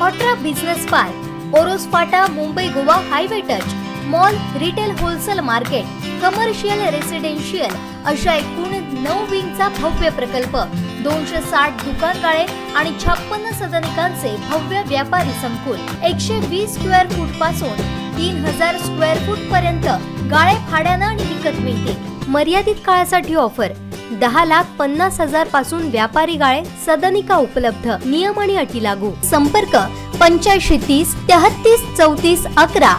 ऑट्रा business park, Oros Phata, Mumbai Goa highway touch, mall, retail wholesale market, commercial residential अशा एकूण 9 विंगचा भव्य प्रकल्प, 260 दुकानगाळे आणि 56 सदनिकांचे भव्य व्यापारी संकुल, 120 स्क्वेअर फूट पासून 3000 स्क्वेअर फूट पर्यंत गाळे भाड्यानं आणि विकत मिळतील। मर्यादित काळासाठी ऑफर, 10,50,000 पासून व्यापारी गाळे, सदनिका उपलब्ध, नियम आणि अटी लागू। संपर्क 8530 33 34 11।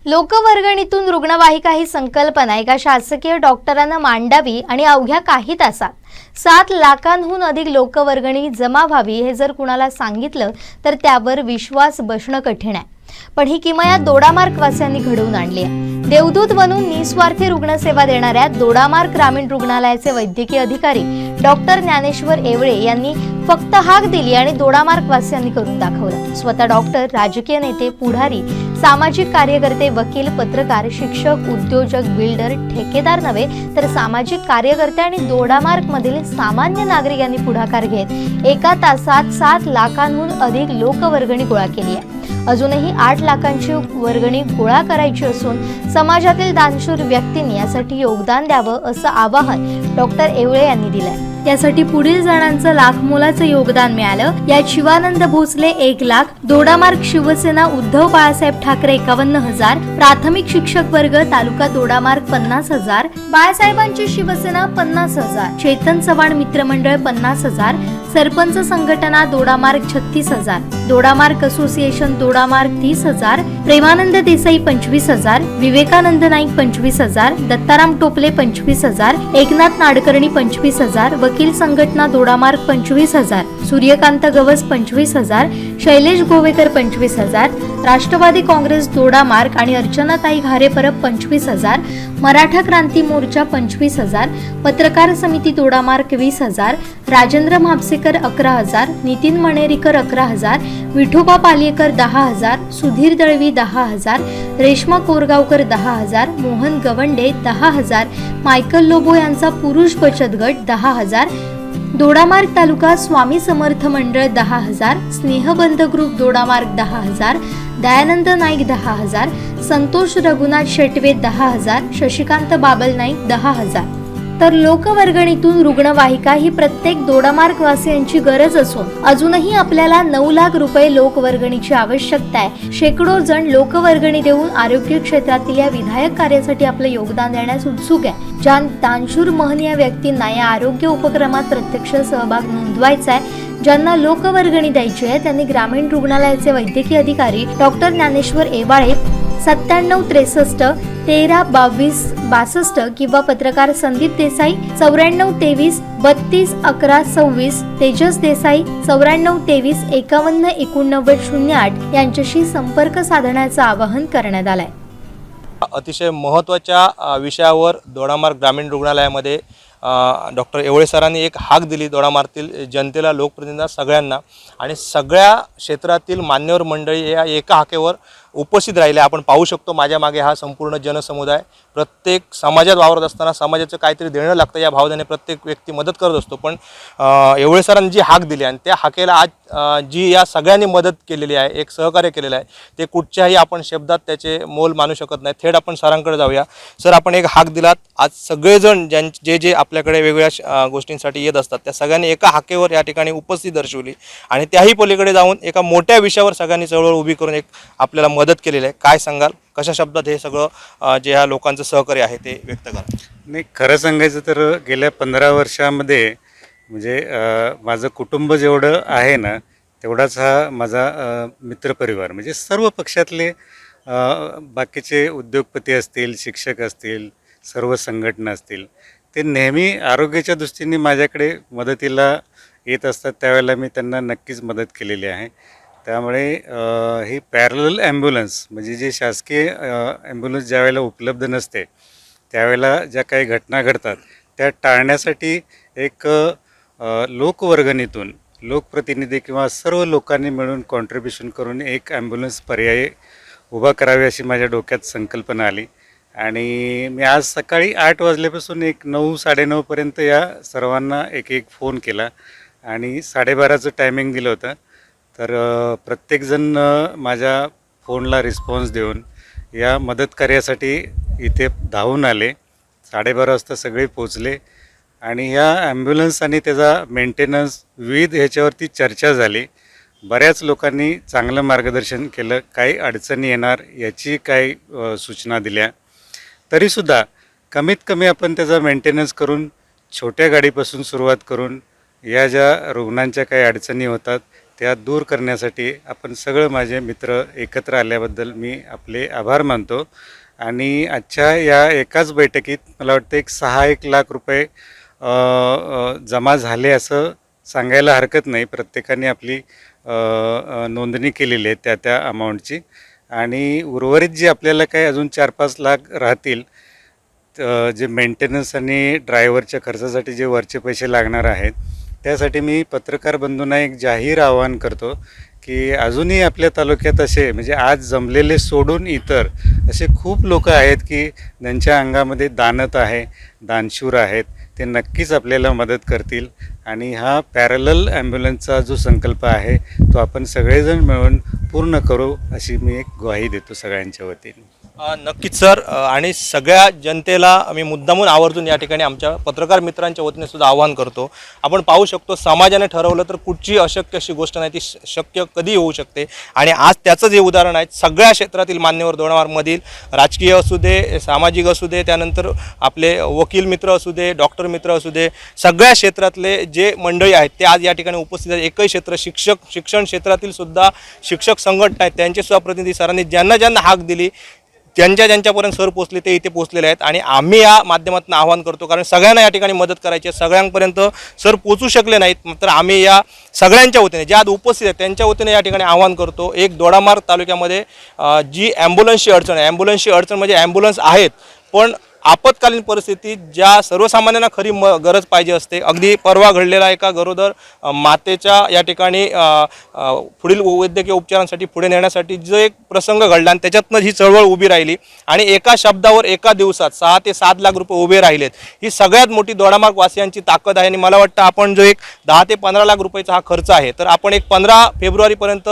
लोकवर्गणीतून रुग्णवाहिका ही संकल्पना एका शासकीय डॉक्टरांना मांडावी आणि अवघ्या काही तासात 7 लाखांहून अधिक लोकवर्गणी जमा व्हावी हे जर कुणाला सांगितलं तर त्यावर विश्वास बसणं कठीण आहे। पण ही किमया दोडामार्ग वासियांनी घडवून आणली आहे। देवदूत बनून निस्वार्थी रुग्णसेवा देणाऱ्या दोडामार्ग ग्रामीण रुग्णालयाचे वैद्यकीय अधिकारी डॉक्टर ज्ञानेश्वर एवळे यांनी फक्त हाक दिली आणि दोडामार्ग वासियांनी करून दाखवलं। स्वतः डॉक्टर, राजकीय नेते, पुढारी, सामाजिक कार्यकर्ते, वकील, पत्रकार, शिक्षक, उद्योजक, बिल्डर, ठेकेदार नव्हे तर सामाजिक कार्यकर्ते आणि दोडामार्ग मधील सामान्य नागरिक यांनी पुढाकार घेत एका तासात 7 लाखांहून अधिक लोकवर्गणी गोळा केली आहे। अजूनही 8 लाखांची वर्गणी गोळा करायची असून समाजातील दानशूर व्यक्तींनी यासाठी योगदान द्यावं असं आवाहन डॉक्टर एवळे यांनी दिलंय। त्यासाठी पुढील जणांचं लाख मोलाचं योगदान मिळालं। यात शिवानंद भोसले 1 लाख, दोडामार्ग शिवसेना उद्धव बाळासाहेब ठाकरे 51,000, प्राथमिक शिक्षक वर्ग तालुका दोडामार्ग 50,000, बाळासाहेबांची शिवसेना 50,000, चेतन चव्हाण मित्रमंडळ 50,000, सरपंच संघटना दोडामार्ग 36,000, दोडामार्ग असोसिएशन दोडामार्ग 30,000, प्रेमानंद देसाई 25,000, विवेकानंद नाईक 25,000, दत्ताराम टोपले 25,000, एकनाथ नाडकर्णी 25,000, वकील संघटना दोडामार्ग 25,000, सूर्यकांत गवस 25,000, शैलेश गोवेकर 25,000, राष्ट्रवादी काँग्रेस दोडामार्ग आणि अर्चनाताई घारे परब 25,000, मराठा क्रांती मोर्चा 25,000, पत्रकार समिती दोडामार्ग 20,000, राजेंद्र म्हापसेकर 11,000, नितीन मणेरीकर 11,000, विठोबा पालेकर 10,000, सुधीर दळवी 10,000, रेश्मा कोरगावकर 10,000, मोहन गवंडे 10,000, मायकल लोबो यांचा पुरुष बचत गट 10,000, दोडामार्ग तालुका स्वामी समर्थ मंडळ 10,000, स्नेहबंध ग्रुप दोडामार्ग 10,000, दयानंद नाईक 10,000, संतोष रघुनाथ शेटवे 10,000, शशिकांत बाबल नाईक 10,000। तर लोकवर्गणीतून रुग्णवाहिका ही प्रत्येक दोडामार्ग वासियांची गरज असून अजूनही आपल्याला 9 लाख रुपये लोकवर्गणीची आवश्यकता आहे। शेकडो जण लोकवर्गणी देऊन आरोग्य क्षेत्रातील या विधायक कार्यासाठी आपलं योगदान देण्यास उत्सुक आहे। ज्या दानशूर महनीय व्यक्तींना या आरोग्य उपक्रमात प्रत्यक्ष सहभाग नोंदवायचा आहे, ज्यांना लोकवर्गणी द्यायची आहे, त्यांनी ग्रामीण रुग्णालयाचे वैद्यकीय अधिकारी डॉक्टर ज्ञानेश्वर एवाळे 9763 13 22 62 किंवा पत्रकार संदीप देसाई 9423 32 11 26, तेजस देसाई 9423 51 89 08 यांच्याशी संपर्क साधण्याचं आवाहन करण्यात आलंय। अतिशय महत्त्वाच्या विषयावर दोडामार्ग ग्रामीण रुग्णालयामध्ये डॉक्टर एवळे सरांनी एक हाक दिली दोडामार्गतील जनतेला, लोकप्रतिनिधींना, सगळ्यांना, आणि सगळ्या क्षेत्रातील मान्यवर मंडळी या एका हाकेवर उपस्थित राहिले। आपण पाहू शकतो माझ्या मागे हा संपूर्ण जनसमुदाय प्रत्येक समाजात वावरत असताना समाजाचं काहीतरी देणं लागतं या भावनेने प्रत्येक व्यक्ती मदत करत असतो। पण एवळे सरांनी जी हाक दिली आणि त्या हाकेला आज जी या सगळ्यांनी मदत केलेली आहे, एक सहकार्य केलेलं आहे, ते कुठच्याही आपण शब्दात त्याचे मोल मानू शकत नाही। थेट आपण सरांकडे जाऊया। सर, आपण एक हाक दिलात, आज सगळेजण जे आपल्याकडे वेगवेगळ्या गोष्टींसाठी येत असतात त्या सगळ्यांनी एका हाकेवर या ठिकाणी उपस्थित दर्शवली आणि त्याही पलीकडे जाऊन एका मोठ्या विषयावर सगळ्यांनी चळवळ उभी करून एक आपल्याला मदत केलेली आहे। काय सांगाल, कशा शब्दात हे सगळं जे ह्या लोकांचं सहकार्य आहे ते व्यक्त करा? नाही, खरं सांगायचं तर गेल्या 15 वर्षामध्ये म्हणजे माझं कुटुंब जेवढं आहे ना तेवढाच हा माझा मित्रपरिवार, म्हणजे सर्व पक्षातले बाकीचे उद्योगपती असतील, शिक्षक असतील, सर्व संघटना असतील, ते नेहमी आरोग्याच्या दृष्टीने माझ्याकडे मदतीला येत असतात। त्यावेळेला मी त्यांना नक्कीच मदत केलेली आहे। त्यामुळे ही पॅरलल ॲम्ब्युलन्स म्हणजे जे शासकीय ॲम्ब्युलन्स ज्यावेळेला उपलब्ध नसते त्यावेळेला ज्या काही घटना घडतात त्या टाळण्यासाठी एक लोकवर्गणीतून लोकप्रतिनिधी किंवा सर्व लोकांनी मिळून कॉन्ट्रिब्युशन करून एक ॲम्ब्युलन्स पर्याय उभा करावी अशी माझ्या डोक्यात संकल्पना आली आणि मी आज सकाळी 8 वाजल्यापासून एक 9-9:30 पर्यंत या सर्वांना एक फोन केला आणि 12:30चं टायमिंग दिलं होतं. तर प्रत्येकजण माझ्या फोनला रिस्पॉन्स देऊन या मदत कार्यासाठी इथे धावून आले. 12:30 वाजता सगळे पोचले आणि ह्या ॲम्ब्युलन्स आणि त्याचा मेंटेनन्स विविध ह्याच्यावरती चर्चा झाली. बऱ्याच लोकांनी चांगलं मार्गदर्शन केलं. काही अडचणी येणार याची काही सूचना दिल्या. तरीसुद्धा कमीत कमी आपण त्याचा मेंटेनन्स करून छोट्या गाडीपासून सुरुवात करून या ज्या रुग्णांच्या काही अडचणी होतात त्या दूर करण्यासाठी आपण सगळं माझे मित्र एकत्र आल्याबद्दल मी आपले आभार मानतो. आणि आजच्या या एकाच बैठकीत मला वाटतं एक 6-1 लाख रुपये जमा झाले असं सांगायला हरकत नाही. प्रत्येकाने आपली नोंदणी केलेली आहे त्या अमाऊंटची. आणि उर्वरित जे आपल्याला काही अजून 4-5 लाख राहतील, जे मेंटेनन्स आणि ड्रायव्हरच्या खर्चासाठी जे वरचे पैसे लागणार आहेत, त्यासाठी मी पत्रकार बंधूंना एक जाहीर आवाहन करतो की अजूनही आपल्या तालुक्यात असे म्हणजे आज जमलेले सोडून इतर असे खूप लोक आहेत की ज्यांच्या अंगामध्ये दानत आहे, दानशूर आहेत. ते नक्कीच आपल्याला मदत करतील. आणि हा पॅरलल ॲम्ब्युलन्सचा जो संकल्प आहे तो आपण सगळेजण मिळून पूर्ण करू अशी मी एक ग्वाही देतो सगळ्यांच्या वतीने. नक्कीच सर. आणि सगळ्या जनतेला मी मुद्दामून आवर्जून या ठिकाणी आमच्या पत्रकार मित्रांच्या वतीने सुद्धा आवाहन करतो. आपण पाहू शकतो समाजाने ठरवलं तर कुठची अशक्य अशी गोष्ट नाही, ती शक्य कधी होऊ शकते. आणि आज त्याचं जे उदाहरण आहे, सगळ्या क्षेत्रातील मान्यवर दोडामार्गमधील राजकीय असू दे, सामाजिक असू दे, त्यानंतर आपले वकील मित्र असू दे, डॉक्टर मित्र असू दे, सगळ्या क्षेत्रातले जे मंडळी आहेत ते आज या ठिकाणी उपस्थित आहेत. एकही क्षेत्र शिक्षण क्षेत्रातील सुद्धा शिक्षक संघटना आहेत, त्यांचे सुद्धा प्रतिनिधी सरांनी ज्यांना हाक दिली ज्यांच्यापर्यंत सर पोचले ते इथे पोचलेले आहेत. आणि आम्ही या माध्यमातून आवाहन करतो, कारण सगळ्यांना या ठिकाणी मदत करायची आहे. सगळ्यांपर्यंत सर पोचू शकले नाहीत, मात्र आम्ही या सगळ्यांच्या वतीने ज्या आज उपस्थित आहेत त्यांच्या वतीने या ठिकाणी आवाहन करतो. एक दोडामार्ग तालुक्यामध्ये जी ॲम्ब्युलन्सची अडचण आहे, ॲम्ब्युलन्सची अडचण म्हणजे ॲम्ब्युलन्स आहेत पण आपत्कालीन परिस्थितीत ज्या सर्वसामान्यांना खरी गरज पाहिजे असते. अगदी परवा घडलेला एका गरोदर मातेच्या या ठिकाणी पुढील वैद्यकीय उपचारांसाठी पुढे नेण्यासाठी जो एक प्रसंग घडला आणि त्याच्यातनं ही चळवळ उभी राहिली आणि एका शब्दावर एका दिवसात 6 ते 7 लाख रुपये उभे राहिलेत. ही सगळ्यात मोठी दोडामार्ग वासियांची ताकद आहे. आणि मला वाटतं आपण जो एक 10 ते 15 लाख रुपयाचा हा खर्च आहे, तर आपण एक 15 फेब्रुवारीपर्यंत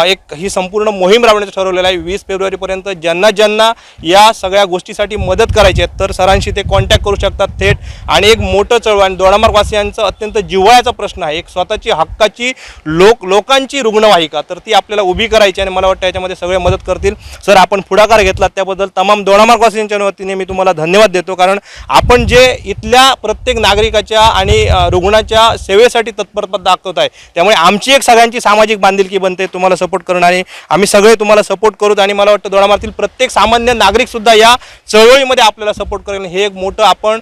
एक ही संपूर्ण मोहीम राबवण्याचं ठरवलेलं आहे. 20 फेब्रुवारीपर्यंत ज्यांना या सगळ्या गोष्टीसाठी मदत करायची तर सरांशी ते कॉन्टॅक्ट करू शकतात थेट. आणि एक मोठं चळवळ आणि दोडामार्गवासियांचं अत्यंत जिव्हाळ्याचा प्रश्न आहे, एक स्वतःची हक्काची लोकांची रुग्णवाहिका, तर ती आपल्याला उभी करायची. आणि मला वाटतं याच्यामध्ये सगळे मदत करतील. सर, आपण पुढाकार घेतलात त्याबद्दल तमाम दोडामार्गवासियांच्या वतीने मी तुम्हाला धन्यवाद देतो, कारण आपण जे इथल्या प्रत्येक नागरिकाच्या आणि रुग्णाच्या सेवेसाठी तत्परता दाखवत आहे, त्यामुळे आमची एक सगळ्यांची सामाजिक बांधिलकी बनते तुम्हाला सपोर्ट करणं. आणि आम्ही सगळे तुम्हाला सपोर्ट करूत. आणि मला वाटतं दोडामार्गतील प्रत्येक सामान्य नागरिक सुद्धा या चळवळीमध्ये आपल्याला सपोर्ट करेल. हे एक मोठं आपण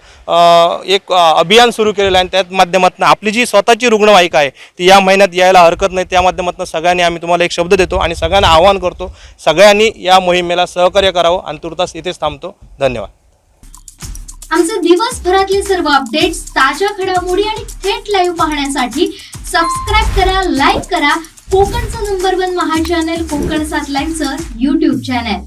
एक अभियान सुरू केलेलं आहे. त्याच माध्यमातून आपली जी स्वतःची रुग्णवाहिका आहे ती या महिन्यात यायला हरकत नाही. त्या माध्यमातून सगळ्यांनी आम्ही तुम्हाला एक शब्द देतो आणि सगळ्यांना आवाहन करतो, सगळ्यांनी या मोहिमेला सहकार्य करावं. आणि तुर्तास इथेच थांबतो. धन्यवाद. आमचे दिवसभरातले सर्व अपडेट्स, ताज्या घडामोडी आणि थेट लाईव्ह पाहण्यासाठी सबस्क्राईब करा, लाईक करा कोकणचं नंबर 1 महा चॅनल कोकण 7 लाईव्हचं YouTube चॅनल.